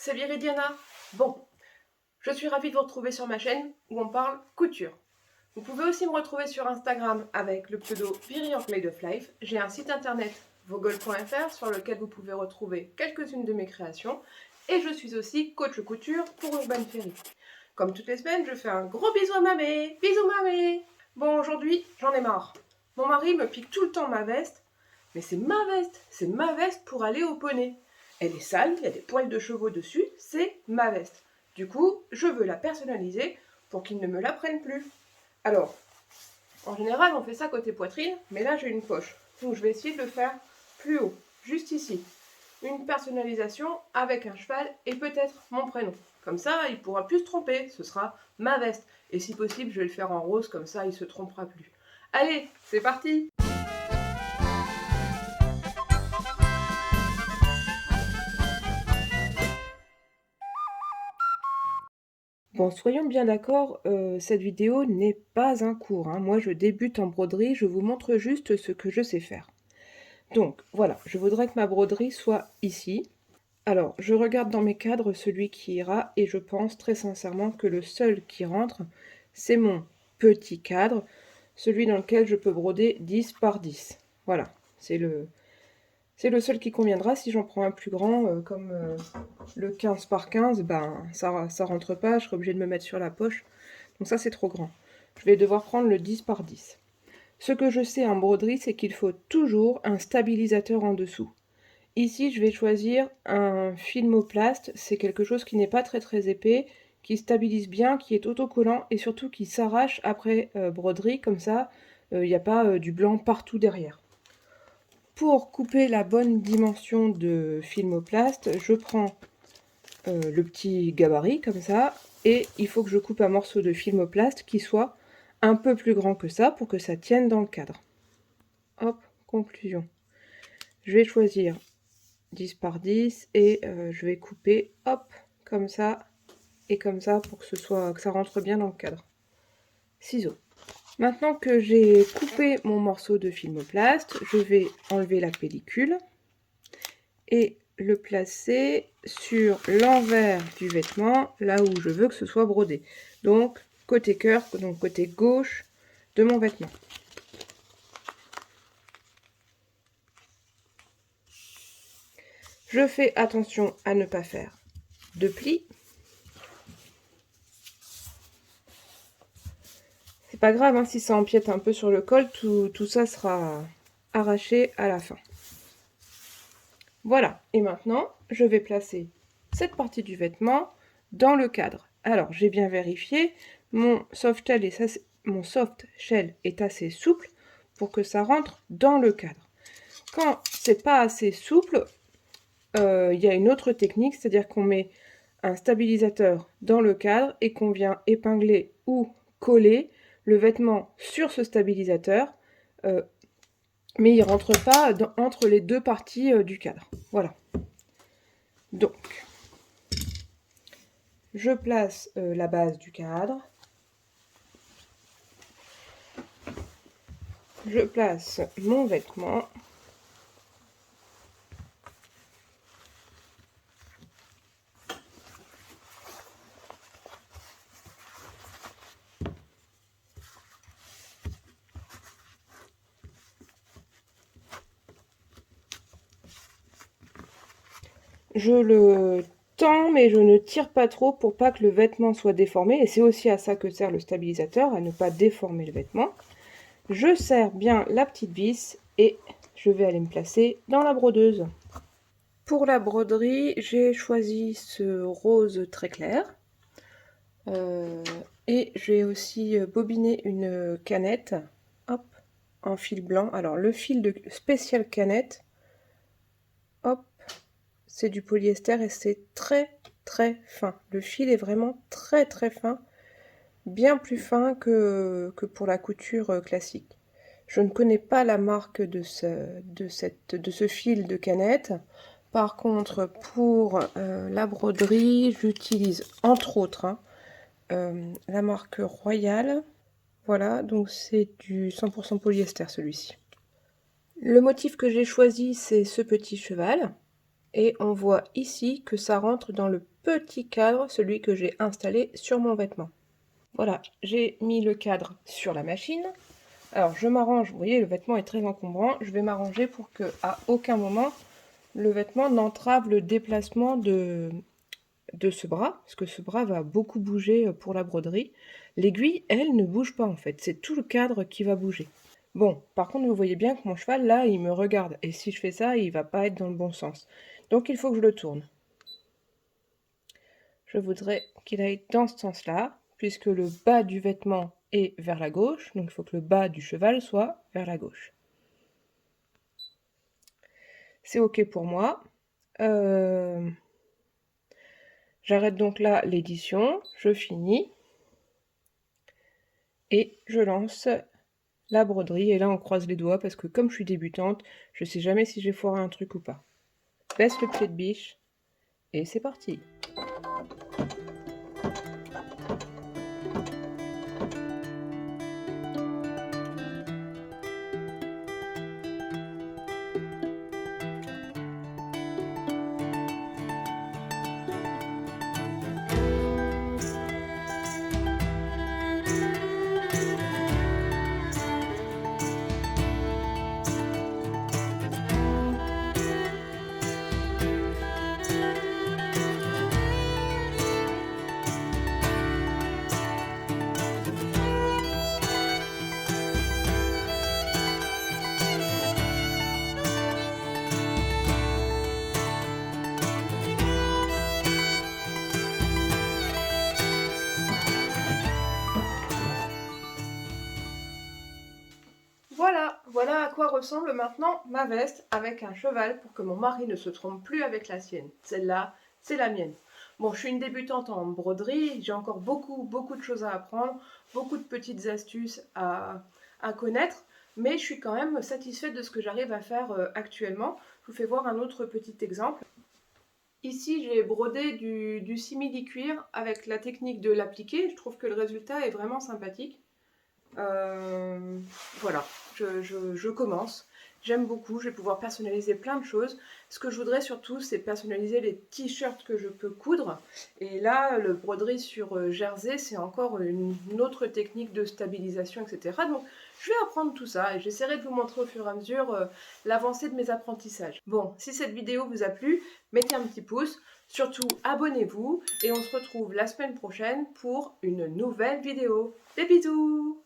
c'est Viridiana. Bon, je suis ravie de vous retrouver sur ma chaîne où on parle couture. Vous pouvez aussi me retrouver sur Instagram avec le pseudo Made of Life. J'ai un site internet vogol.fr sur lequel vous pouvez retrouver quelques-unes de mes créations. Et je suis aussi coach couture pour Urban Ferry. Comme toutes les semaines, je fais un gros bisou à mamé. Bisous mamé. Bon, aujourd'hui, j'en ai marre. Mon mari me pique tout le temps ma veste. Mais c'est ma veste pour aller au poney. Elle est sale, il y a des poils de chevaux dessus, c'est ma veste. Du coup, je veux la personnaliser pour qu'il ne me la prenne plus. Alors, en général, on fait ça côté poitrine, mais là j'ai une poche. Donc je vais essayer de le faire plus haut, juste ici. Une personnalisation avec un cheval et peut-être mon prénom. Comme ça, il pourra plus se tromper, ce sera ma veste. Et si possible, je vais le faire en rose, comme ça, il ne se trompera plus. Allez, c'est parti! Bon, soyons bien d'accord, cette vidéo n'est pas un cours, hein. Moi, je débute en broderie, je vous montre juste ce que je sais faire. Donc, voilà, je voudrais que ma broderie soit ici. Alors, je regarde dans mes cadres celui qui ira, et je pense très sincèrement que le seul qui rentre, c'est mon petit cadre, celui dans lequel je peux broder 10 par 10. Voilà, c'est le seul qui conviendra. Si j'en prends un plus grand, comme le 15 par 15, ben ça rentre pas, je serai obligée de me mettre sur la poche. Donc ça, c'est trop grand. Je vais devoir prendre le 10 par 10. Ce que je sais en broderie, c'est qu'il faut toujours un stabilisateur en dessous. Ici, je vais choisir un Filmoplast. C'est quelque chose qui n'est pas très épais, qui stabilise bien, qui est autocollant et surtout qui s'arrache après broderie. Comme ça, il n'y a pas du blanc partout derrière. Pour couper la bonne dimension de Filmoplast, je prends le petit gabarit comme ça, et il faut que je coupe un morceau de Filmoplast qui soit un peu plus grand que ça pour que ça tienne dans le cadre. Hop, conclusion. Je vais choisir 10 par 10 et je vais couper, hop, comme ça et comme ça pour que ça rentre bien dans le cadre. Ciseaux. Maintenant que j'ai coupé mon morceau de Filmoplast, je vais enlever la pellicule et le placer sur l'envers du vêtement, là où je veux que ce soit brodé. Donc côté cœur, donc côté gauche de mon vêtement. Je fais attention à ne pas faire de plis. C'est pas grave, hein, si ça empiète un peu sur le col, tout ça sera arraché à la fin. Voilà, et maintenant, je vais placer cette partie du vêtement dans le cadre. Alors, j'ai bien vérifié, mon soft shell est assez souple pour que ça rentre dans le cadre. Quand c'est pas assez souple, il y a une autre technique, c'est-à-dire qu'on met un stabilisateur dans le cadre et qu'on vient épingler ou coller le vêtement sur ce stabilisateur, mais il ne rentre pas entre les deux parties du cadre. Voilà. Donc, je place la base du cadre. Je place mon vêtement. Je le tends, mais je ne tire pas trop pour pas que le vêtement soit déformé. Et c'est aussi à ça que sert le stabilisateur, à ne pas déformer le vêtement. Je serre bien la petite vis et je vais aller me placer dans la brodeuse. Pour la broderie, j'ai choisi ce rose très clair. Et j'ai aussi bobiné une canette, hop, en fil blanc. Alors le fil de spécial canette, hop, c'est du polyester et c'est très fin. Le fil est vraiment très fin, bien plus fin que pour la couture classique. Je ne connais pas la marque de ce fil de canette. Par contre, pour la broderie, j'utilise entre autres la marque Royal. Voilà, donc c'est du 100% polyester celui-ci. Le motif que j'ai choisi, c'est ce petit cheval. Et on voit ici que ça rentre dans le petit cadre, celui que j'ai installé sur mon vêtement. Voilà, j'ai mis le cadre sur la machine. Alors je m'arrange, vous voyez le vêtement est très encombrant, je vais m'arranger pour que à aucun moment le vêtement n'entrave le déplacement de ce bras, parce que ce bras va beaucoup bouger pour la broderie. L'aiguille, elle, ne bouge pas en fait, c'est tout le cadre qui va bouger. Bon, par contre, vous voyez bien que mon cheval, là, il me regarde, et si je fais ça, il va pas être dans le bon sens. Donc il faut que je le tourne. Je voudrais qu'il aille dans ce sens-là, puisque le bas du vêtement est vers la gauche, donc il faut que le bas du cheval soit vers la gauche. C'est ok pour moi. J'arrête donc là l'édition, je finis, et je lance la broderie, et là on croise les doigts, parce que comme je suis débutante, je sais jamais si j'ai foiré un truc ou pas. Baisse le pied de biche, et c'est parti. Voilà à quoi ressemble maintenant ma veste avec un cheval pour que mon mari ne se trompe plus avec la sienne. Celle-là, c'est la mienne. Bon, je suis une débutante en broderie, j'ai encore beaucoup de choses à apprendre, beaucoup de petites astuces à connaître, mais je suis quand même satisfaite de ce que j'arrive à faire actuellement. Je vous fais voir un autre petit exemple. Ici, j'ai brodé du simili-cuir avec la technique de l'appliquer. Je trouve que le résultat est vraiment sympathique. Voilà, je commence. J'aime beaucoup, je vais pouvoir personnaliser plein de choses. Ce que je voudrais surtout, c'est personnaliser les t-shirts que je peux coudre. Et là, le broderie sur jersey, c'est encore une autre technique de stabilisation, etc. Donc, je vais apprendre tout ça et j'essaierai de vous montrer au fur et à mesure l'avancée de mes apprentissages. Bon, si cette vidéo vous a plu, mettez un petit pouce. Surtout, abonnez-vous et on se retrouve la semaine prochaine pour une nouvelle vidéo. Des bisous!